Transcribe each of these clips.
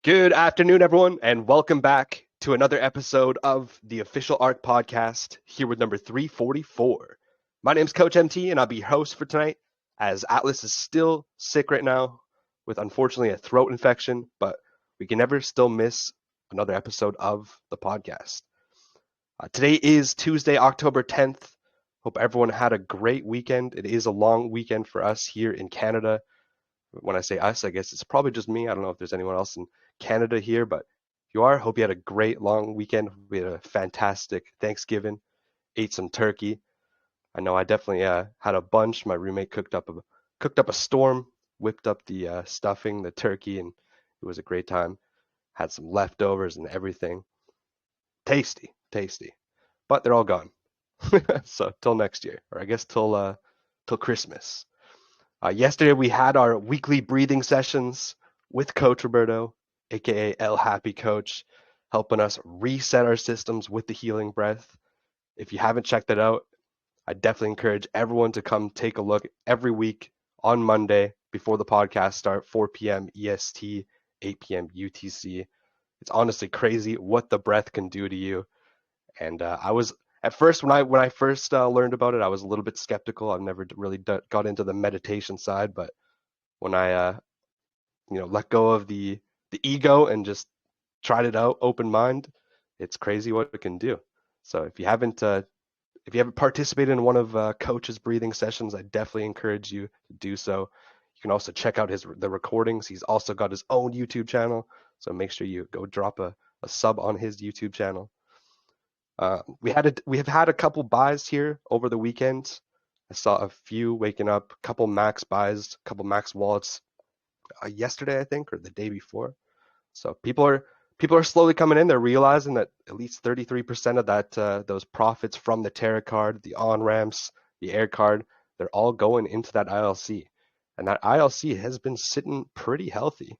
Good afternoon, everyone, and welcome back to another episode of the official ARK podcast, here with number 344. My name's Coach MT, and I'll be your host for tonight, as Atlas is still sick right now with, unfortunately, a throat infection, but we can never still miss another episode of the podcast. Today is Tuesday, October 10th. Hope everyone had a great weekend. It is a long weekend for us here in Canada. When I say us, I guess it's probably just me. I don't know if there's anyone else in Canada here, but if you are, hope you had a great long weekend. We had a fantastic Thanksgiving, ate some turkey. I know I definitely had a bunch. My roommate cooked up a storm, whipped up the stuffing, the turkey, and it was a great time. Had some leftovers and everything. Tasty, tasty, but they're all gone. So till next year, or I guess till Christmas. Yesterday we had our weekly breathing sessions with Coach Roberto, aka El Happy Coach, helping us reset our systems with the healing breath. If you haven't checked it out, I definitely encourage everyone to come take a look every week on Monday before the podcast start, 4 p.m. EST, 8 p.m. UTC. It's honestly crazy what the breath can do to you. And I was at first when I first learned about it, I was a little bit skeptical. I've never really got into the meditation side, but when I let go of the ego and just tried it out, open mind, it's crazy what it can do. So if you haven't participated in one of Coach's breathing sessions, I definitely encourage you to do so. You can also check out the recordings. He's also got his own YouTube channel, so make sure you go drop a sub on his YouTube channel. We have had a couple buys here over the weekend. I saw a few waking up, a couple max buys, a couple max wallets yesterday, I think, or the day before. So people are slowly coming in. They're realizing that at least 33% of those profits from the Terra card, the on ramps, the air card, they're all going into that ILC, and that ILC has been sitting pretty healthy.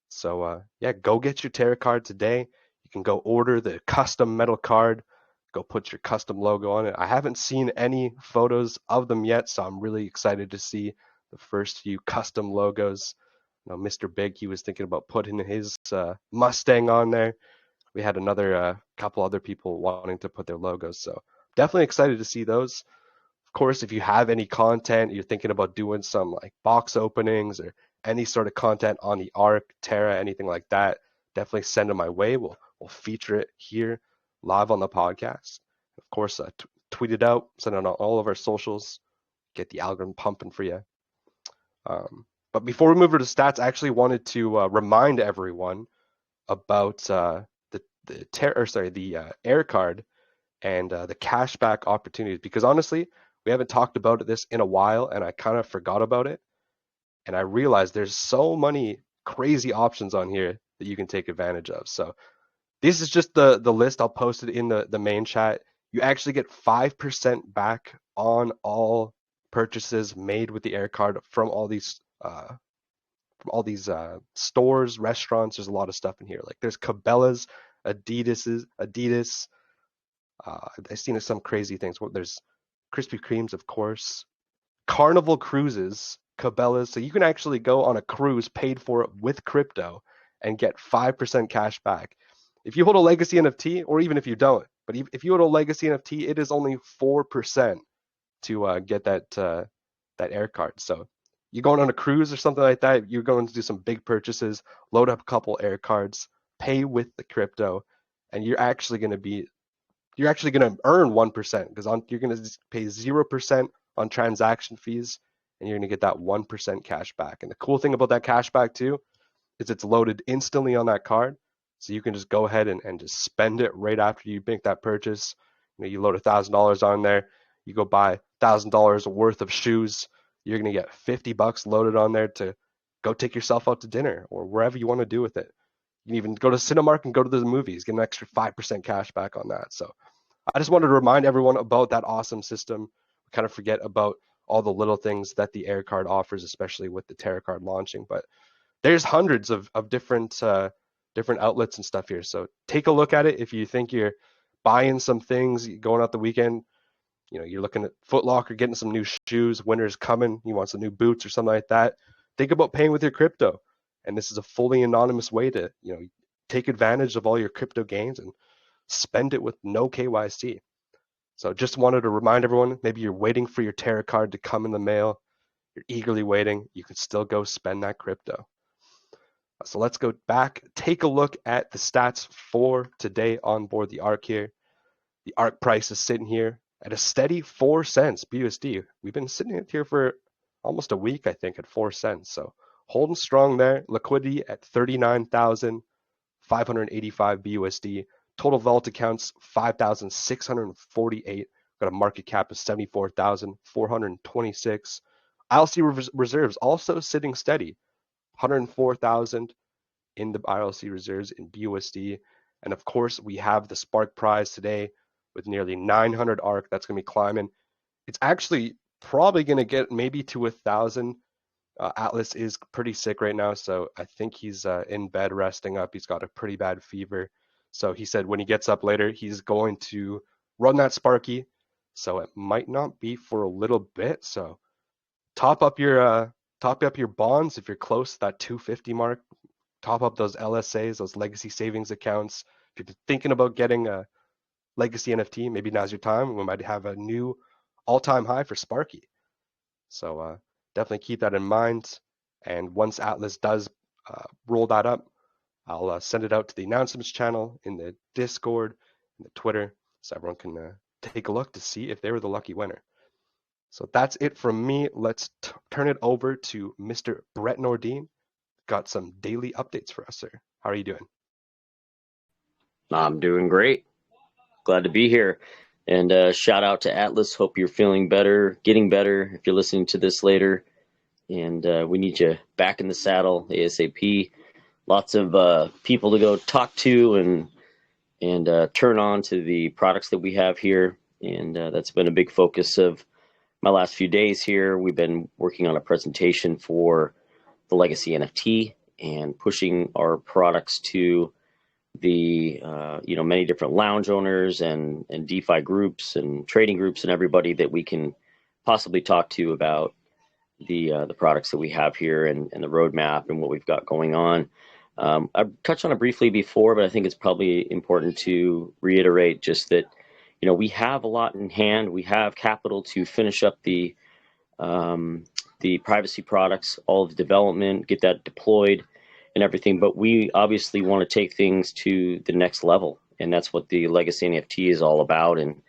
So yeah, go get your Terra card today. You can go order the custom metal card. Go put your custom logo on it. I haven't seen any photos of them yet, so I'm really excited to see the first few custom logos. Mr. Big, he was thinking about putting his Mustang on there. We had another couple other people wanting to put their logos, so definitely excited to see those. Of course, if you have any content, you're thinking about doing some like box openings or any sort of content on the Ark, Terra, anything like that, definitely send them my way. We'll feature it here live on the podcast. Of course, tweet it out, send it on all of our socials, get the algorithm pumping for you. But before we move over to stats, I actually wanted to remind everyone about the air card and the cashback opportunities, because honestly, we haven't talked about this in a while, and I kind of forgot about it. And I realized there's so many crazy options on here that you can take advantage of. So this is just the list. I'll post it in the main chat. You actually get 5% back on all purchases made with the air card from all these stores, restaurants. There's a lot of stuff in here. Like there's Cabela's, Adidas. I've seen some crazy things. Well, there's Krispy Kremes, of course. Carnival Cruises, Cabela's. So you can actually go on a cruise paid for with crypto and get 5% cash back. If you hold a legacy NFT, or even if you don't, but if you hold a legacy NFT, it is only 4% to get that air card. So you're going on a cruise or something like that, you're going to do some big purchases, load up a couple air cards, pay with the crypto, and you're actually going to earn 1% because you're going to pay 0% on transaction fees, and you're going to get that 1% cash back. And the cool thing about that cash back too is it's loaded instantly on that card. So you can just go ahead and just spend it right after you make that purchase. You load $1,000 on there, you go buy $1,000 worth of shoes, you're going to get $50 loaded on there to go take yourself out to dinner or wherever you want to do with it. You can even go to Cinemark and go to the movies, get an extra 5% cash back on that. So I just wanted to remind everyone about that awesome system. We kind of forget about all the little things that the air card offers, especially with the Terra card launching. But there's hundreds of different outlets and stuff here. So take a look at it. If you think you're buying some things, going out the weekend, you're looking at Foot Locker, getting some new shoes, winter's coming, you want some new boots or something like that, think about paying with your crypto And this is a fully anonymous way to, take advantage of all your crypto gains and spend it with no KYC. So just wanted to remind everyone, maybe you're waiting for your tarot card to come in the mail. You're eagerly waiting. You can still go spend that crypto. So let's go back, take a look at the stats for today on board the ARK here. The ARK price is sitting here at a steady 4 cents BUSD. We've been sitting here for almost a week, I think, at 4 cents. So holding strong there. Liquidity at 39,585 BUSD. Total vault accounts 5,648. Got a market cap of 74,426. ILC reserves also sitting steady. 104,000 in the ILC reserves in BUSD. And of course, we have the Spark prize today with nearly 900 ARK. That's going to be climbing. It's actually probably going to get maybe to 1,000. Atlas is pretty sick right now, so I think he's in bed resting up. He's got a pretty bad fever. So he said when he gets up later, he's going to run that Sparky. So it might not be for a little bit. So top up your bonds if you're close to that 250 mark. Top up those LSAs, those legacy savings accounts. If you're thinking about getting a legacy NFT, maybe now's your time. We might have a new all-time high for Sparky. So definitely keep that in mind. And once Atlas does roll that up, I'll send it out to the announcements channel in the Discord, in the Twitter, so everyone can take a look to see if they were the lucky winner. So that's it from me. Let's turn it over to Mr. Brett Nordin. Got some daily updates for us, sir. How are you doing? I'm doing great. Glad to be here. And shout out to Atlas. Hope you're feeling better, getting better if you're listening to this later. And we need you back in the saddle ASAP. Lots of people to go talk to and turn on to the products that we have here. And that's been a big focus of my last few days here. We've been working on a presentation for the Legacy NFT and pushing our products to the many different lounge owners and DeFi groups and trading groups and everybody that we can possibly talk to about the products that we have here and the roadmap and what we've got going on. I've touched on it briefly before, but I think it's probably important to reiterate just that we have a lot in hand. We have capital to finish up the privacy products, all of the development, get that deployed and everything, but we obviously want to take things to the next level, and that's what the Legacy NFT is all about. And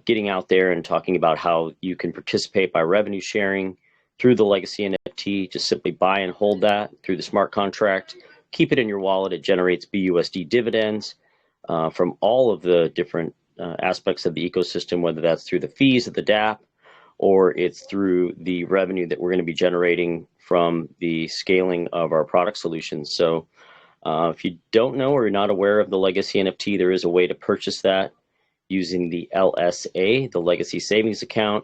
getting out there and talking about how you can participate by revenue sharing through the Legacy NFT. Just simply buy and hold that through the smart contract, keep it in your wallet. It generates BUSD dividends from all of the different aspects of the ecosystem, whether that's through the fees of the dApp or it's through the revenue that we're going to be generating from the scaling of our product solutions. So if you don't know or you're not aware of the Legacy NFT, there is a way to purchase that using the LSA, the Legacy Savings Account,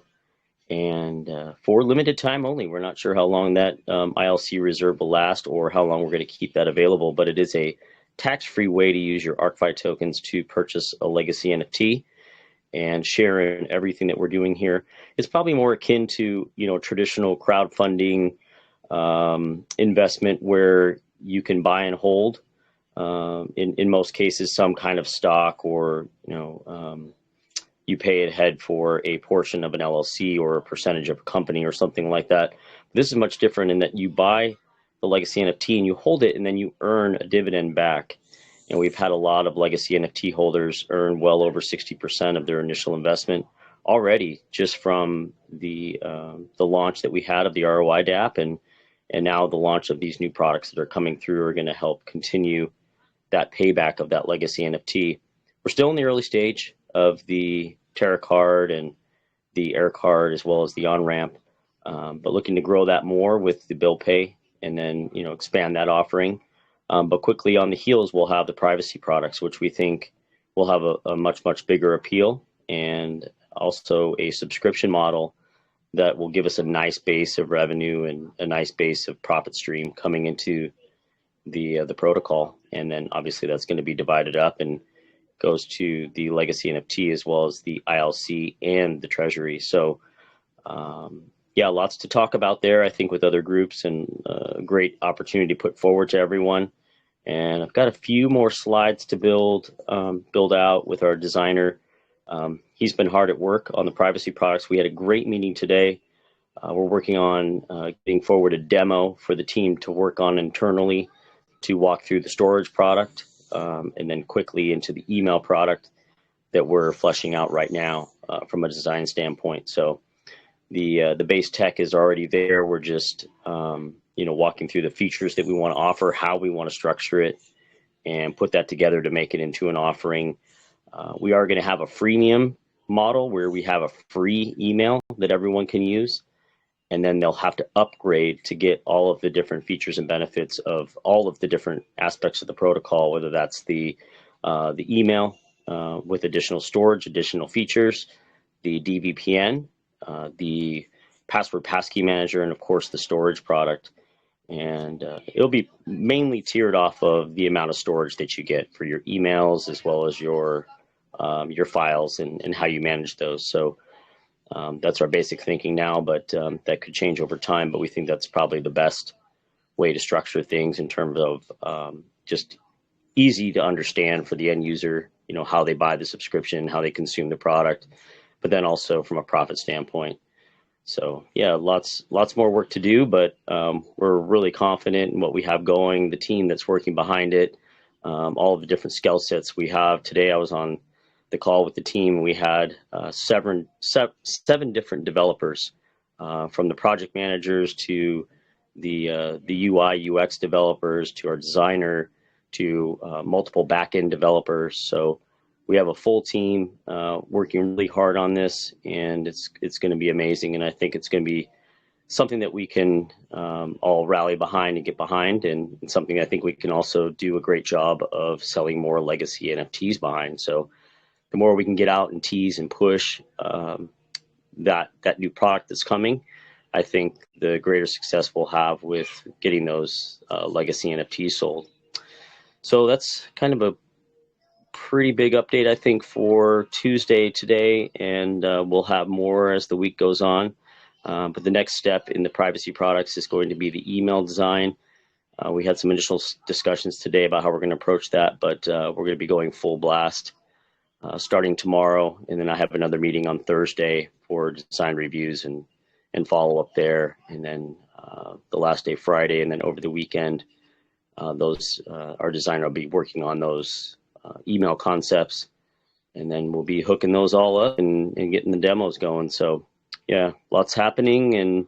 and for limited time only. We're not sure how long that ILC reserve will last or how long we're going to keep that available, but it is a tax-free way to use your ArkFi tokens to purchase a Legacy NFT and share in everything that we're doing here. It's probably more akin to traditional crowdfunding investment where you can buy and hold in most cases some kind of stock, or you pay ahead for a portion of an LLC or a percentage of a company or something like that. This is much different in that you buy the Legacy NFT and you hold it and then you earn a dividend back. And we've had a lot of Legacy NFT holders earn well over 60% of their initial investment already, just from the launch that we had of the ROI dApp, and now the launch of these new products that are coming through are going to help continue that payback of that Legacy NFT. We're still in the early stage of the Terra card and the Air card, as well as the on-ramp, but looking to grow that more with the bill pay and then expand that offering. But quickly on the heels, we'll have the privacy products, which we think will have a much bigger appeal, and also a subscription model that will give us a nice base of revenue and a nice base of profit stream coming into the protocol. And then obviously that's going to be divided up and goes to the Legacy NFT as well as the ILC and the Treasury. So yeah, lots to talk about there, I think, with other groups, and a great opportunity to put forward to everyone. And I've got a few more slides to build out with our designer. He's been hard at work on the privacy products. We had a great meeting today. We're working on getting forward a demo for the team to work on internally to walk through the storage product, and then quickly into the email product that we're fleshing out right now from a design standpoint. So the base tech is already there. We're just walking through the features that we want to offer, how we want to structure it, and put that together to make it into an offering. We are going to have a freemium model where we have a free email that everyone can use, and then they'll have to upgrade to get all of the different features and benefits of all of the different aspects of the protocol, whether that's the email with additional storage, additional features, the DVPN, the password passkey manager, and of course the storage product. And it'll be mainly tiered off of the amount of storage that you get for your emails, as well as your files and how you manage those. So that's our basic thinking now, but that could change over time. But we think that's probably the best way to structure things in terms of just easy to understand for the end user, how they buy the subscription, how they consume the product, but then also from a profit standpoint. So yeah, lots more work to do, but we're really confident in what we have going, the team that's working behind it, all of the different skill sets we have. Today I was on the call with the team, and we had seven different developers, from the project managers to the UI UX developers to our designer to multiple back-end developers. So we have a full team working really hard on this, and it's going to be amazing. And I think it's going to be something that we can all rally behind and get behind, and something I think we can also do a great job of selling more legacy NFTs behind. So the more we can get out and tease and push that new product that's coming, I think the greater success we'll have with getting those legacy NFTs sold. So that's kind of a pretty big update, I think, for Tuesday today, and we'll have more as the week goes on. But the next step in the privacy products is going to be the email design. We had some initial discussions today about how we're going to approach that, but we're going to be going full blast starting tomorrow, and then I have another meeting on Thursday for design reviews and follow up there, and then the last day Friday, and then over the weekend, our designer will be working on those email concepts, and then we'll be hooking those all up and getting the demos going. So yeah, lots happening, and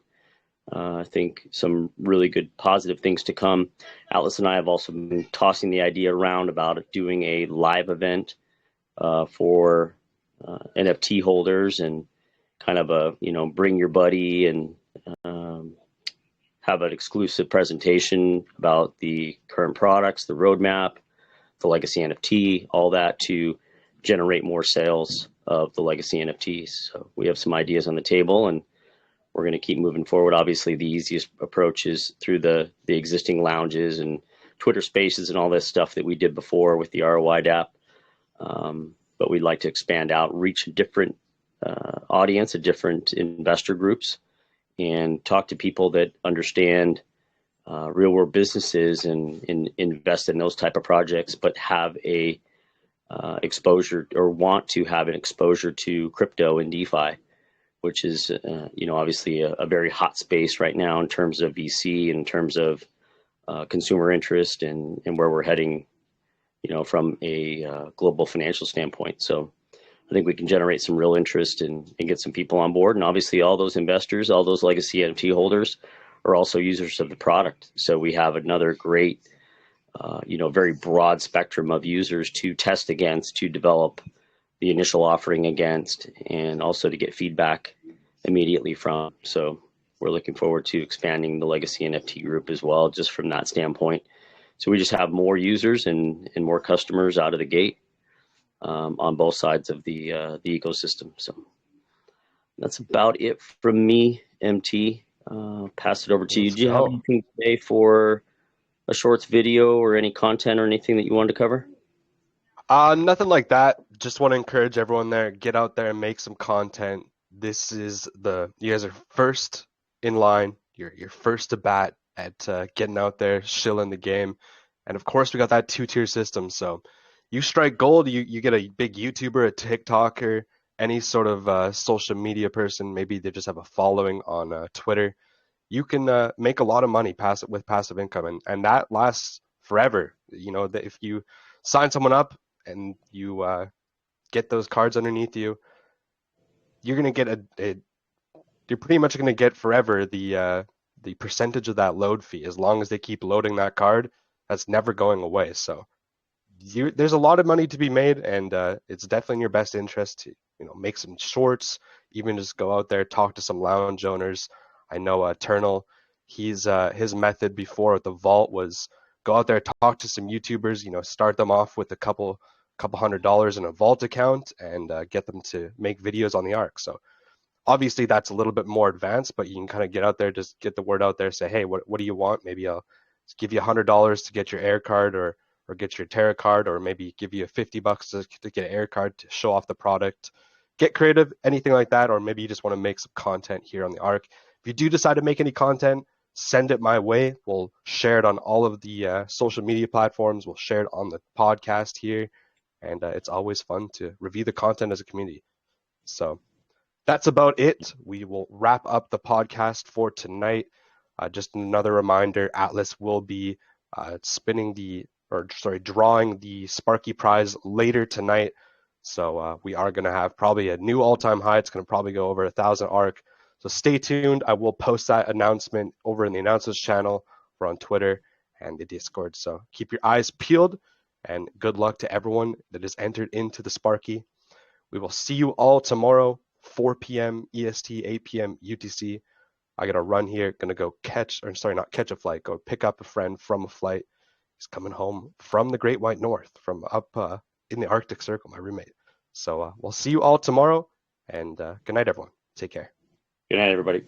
I think some really good positive things to come. Atlas and I have also been tossing the idea around about doing a live event for NFT holders, and kind of a bring your buddy, and have an exclusive presentation about the current products, the roadmap, the legacy NFT, all that to generate more sales of the legacy NFTs. So we have some ideas on the table, and we're going to keep moving forward. Obviously, the easiest approach is through the existing lounges and Twitter Spaces and all this stuff that we did before with the ROI DApp. But we'd like to expand out, reach a different audience, a different investor groups, and talk to people that understand real world businesses and invest in those type of projects, but have a exposure, or want to have an exposure to crypto and DeFi, which is obviously a very hot space right now in terms of VC, in terms of consumer interest, and where we're heading, from a global financial standpoint. So I think we can generate some real interest and get some people on board. And obviously all those investors, all those legacy NFT holders are also users of the product. So we have another great, very broad spectrum of users to test against, to develop the initial offering against, and also to get feedback immediately from. So we're looking forward to expanding the legacy NFT group as well, just from that standpoint. So we just have more users and more customers out of the gate on both sides of the ecosystem. So that's about it from me, MT. Pass it over to you. Do you have anything today for a shorts video, or any content or anything that you wanted to cover? Nothing like that. Just want to encourage everyone there, get out there and make some content. You guys are first in line. You're first to bat at getting out there, shilling the game. And of course, we got that two-tier system. So you strike gold, you get a big YouTuber, a TikToker, any sort of social media person. Maybe they just have a following on Twitter. You can make a lot of money with passive income, and that lasts forever. You know, that if you sign someone up and you get those cards underneath you, you're gonna get you're pretty much gonna get forever the percentage of that load fee as long as they keep loading that card. That's never going away. So there's a lot of money to be made, and it's definitely in your best interest to make some shorts, even just go out there, talk to some lounge owners. I know Eternal, his method before at the vault was go out there, talk to some YouTubers, start them off with a couple $100 in a vault account and get them to make videos on the Ark. So obviously that's a little bit more advanced, but you can kind of get out there, just get the word out there, say, hey, what do you want? Maybe I'll give you $100 to get your air card or get your Terra card, or maybe give you $50 to get an air card to show off the product. Get creative, anything like that, or maybe you just want to make some content here on the Ark. If you do decide to make any content, send it my way. We'll share it on all of the social media platforms. We'll share it on the podcast here, and it's always fun to review the content as a community. So that's about it. We will wrap up the podcast for tonight. Just another reminder, Atlas will be drawing the Sparky prize later tonight. So we are going to have probably a new all-time high. It's going to probably go over 1,000 ARK. So stay tuned. I will post that announcement over in the announcers channel or on Twitter and the Discord. So keep your eyes peeled, and good luck to everyone that is entered into the Sparky. We will see you all tomorrow, 4 p.m. EST, 8 p.m. UTC. I got to run here. Going to go not catch a flight, go pick up a friend from a flight. He's coming home from the Great White North, from up in the Arctic Circle, my roommate. So we'll see you all tomorrow, and good night, everyone. Take care. Good night, everybody.